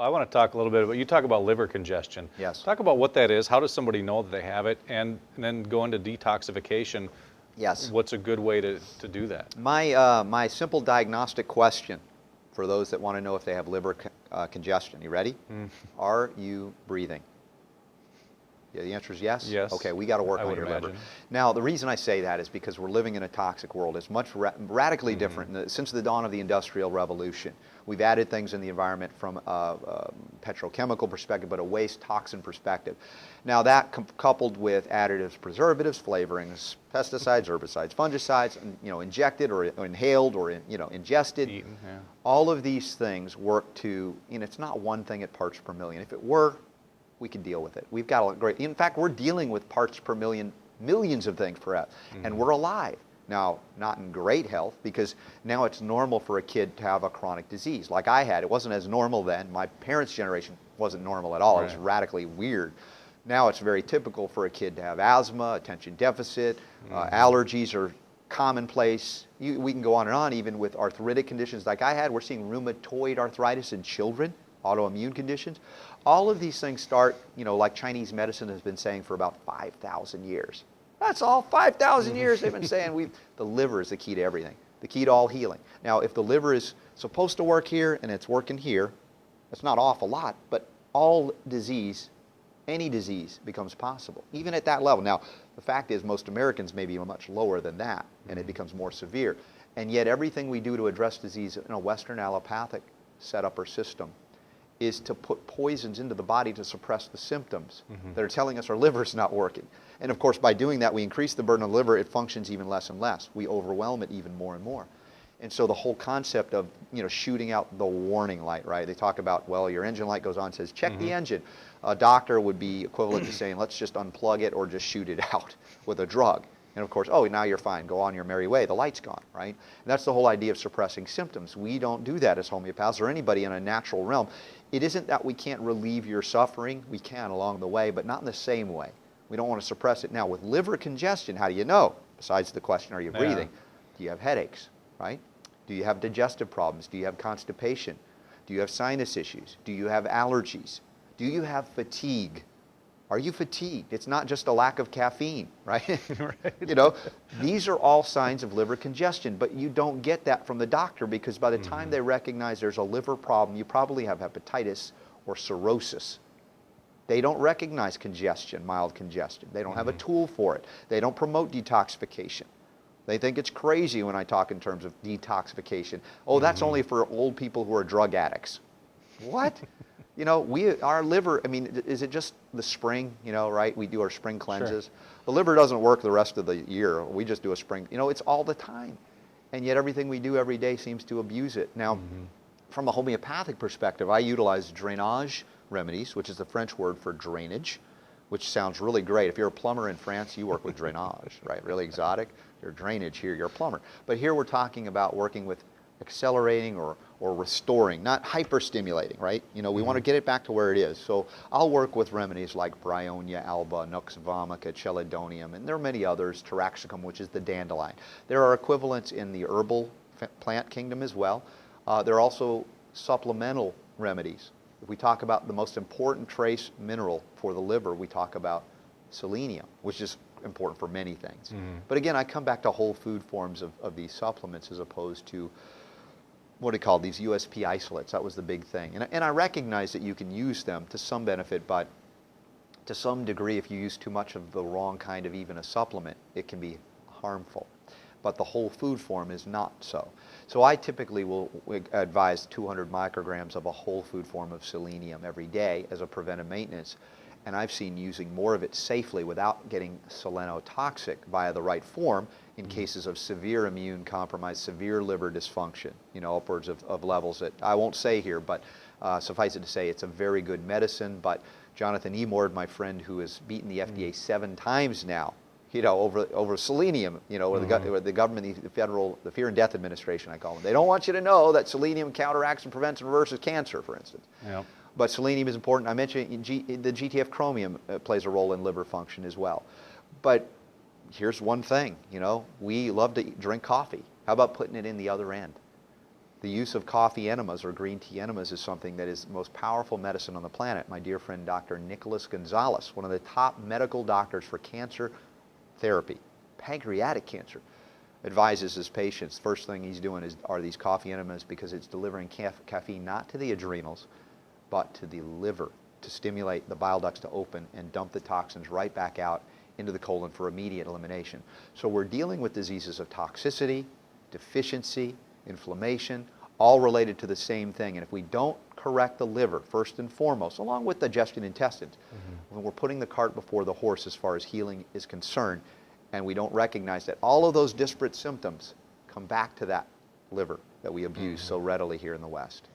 Well, I want to talk a little bit about, you talk about liver congestion. Yes. Talk about what that is. How does somebody know that they have it? And then go into detoxification. Yes. What's a good way to do that? My simple diagnostic question for those that want to know if they have liver congestion. You ready? Are you breathing? Yeah, the answer is yes? Yes. Okay, we got to work on your liver. Now, the reason I say that is because we're living in a toxic world. It's much radically different since the dawn of the Industrial Revolution. We've added things in the environment from a petrochemical perspective, but a waste toxin perspective. Now, that coupled with additives, preservatives, flavorings, pesticides, herbicides, fungicides, injected or inhaled or ingested, Eaten, yeah. all of these things work to, it's not one thing at parts per million. If it were, we could deal with it. We've got a great, in fact, we're dealing with parts per million, millions of things per hour, and we're alive. Now, not in great health, because now it's normal for a kid to have a chronic disease like I had. It wasn't as normal then. My parents' generation wasn't normal at all. Right. It was radically weird. Now it's very typical for a kid to have asthma, attention deficit, allergies are commonplace. We can go on and on, even with arthritic conditions like I had. We're seeing rheumatoid arthritis in children, autoimmune conditions. All of these things start, like Chinese medicine has been saying for about 5,000 years. That's all 5,000 years they've been saying the liver is the key to everything, the key to all healing. Now, if the liver is supposed to work here and it's working here, it's not off a lot, but all disease, any disease becomes possible, even at that level. Now, the fact is most Americans may be much lower than that, and it becomes more severe. And yet everything we do to address disease in a Western allopathic setup or system is to put poisons into the body to suppress the symptoms that are telling us our liver's not working. And of course, by doing that, we increase the burden of the liver, it functions even less and less. We overwhelm it even more and more. And so the whole concept of, shooting out the warning light, right? They talk about, well, your engine light goes on and says, check the engine. A doctor would be equivalent to saying, let's just unplug it or just shoot it out with a drug. And of course, oh, now you're fine, go on your merry way, the light's gone, right? And that's the whole idea of suppressing symptoms. We don't do that as homeopaths or anybody in a natural realm. It isn't that we can't relieve your suffering, we can along the way, but not in the same way. We don't want to suppress it. Now, with liver congestion, how do you know? Besides the question, are you breathing? Do you have headaches, right? Do you have digestive problems? Do you have constipation? Do you have sinus issues? Do you have allergies? Do you have fatigue? Are you fatigued? It's not just a lack of caffeine, right? Right. These are all signs of liver congestion, but you don't get that from the doctor because by the time they recognize there's a liver problem, you probably have hepatitis or cirrhosis. They don't recognize congestion, mild congestion. They don't have a tool for it. They don't promote detoxification. They think it's crazy when I talk in terms of detoxification. Oh, that's only for old people who are drug addicts. What? Our liver, is it just the spring, right? We do our spring cleanses. Sure. The liver doesn't work the rest of the year. We just do a spring, it's all the time. And yet everything we do every day seems to abuse it. Now, from a homeopathic perspective, I utilize drainage remedies, which is the French word for drainage, which sounds really great. If you're a plumber in France, you work with drainage, right? Really exotic. You're drainage here, you're a plumber. But here we're talking about working with accelerating or restoring, not hyper-stimulating, right? We want to get it back to where it is. So I'll work with remedies like Bryonia alba, Nux vomica, Chelidonium, and there are many others, Taraxacum, which is the dandelion. There are equivalents in the herbal plant kingdom as well. There are also supplemental remedies. If we talk about the most important trace mineral for the liver, we talk about selenium, which is important for many things. But again, I come back to whole food forms of these supplements as opposed to what are called these USP isolates. That was the big thing. And I recognize that you can use them to some benefit, but to some degree, if you use too much of the wrong kind of even a supplement, it can be harmful. But the whole food form is not so. So I typically will advise 200 micrograms of a whole food form of selenium every day as a preventive maintenance. And I've seen using more of it safely without getting selenotoxic via the right form in cases of severe immune compromise, severe liver dysfunction, upwards of levels that I won't say here, but suffice it to say it's a very good medicine. But Jonathan Emord, my friend who has beaten the FDA 7 times now, over selenium, where the government, the Fear and Death Administration, I call them. They don't want you to know that selenium counteracts and prevents and reverses cancer, for instance. Yep. But selenium is important. I mentioned the GTF chromium plays a role in liver function as well. But here's one thing, we love to drink coffee. How about putting it in the other end? The use of coffee enemas or green tea enemas is something that is the most powerful medicine on the planet. My dear friend Dr. Nicholas Gonzalez, one of the top medical doctors for cancer therapy, pancreatic cancer, advises his patients, first thing he's doing are these coffee enemas, because it's delivering caffeine not to the adrenals, but to the liver, to stimulate the bile ducts to open and dump the toxins right back out into the colon for immediate elimination. So we're dealing with diseases of toxicity, deficiency, inflammation, all related to the same thing. And if we don't correct the liver, first and foremost, along with digestion intestines, when we're putting the cart before the horse as far as healing is concerned, and we don't recognize that all of those disparate symptoms come back to that liver that we abuse so readily here in the West.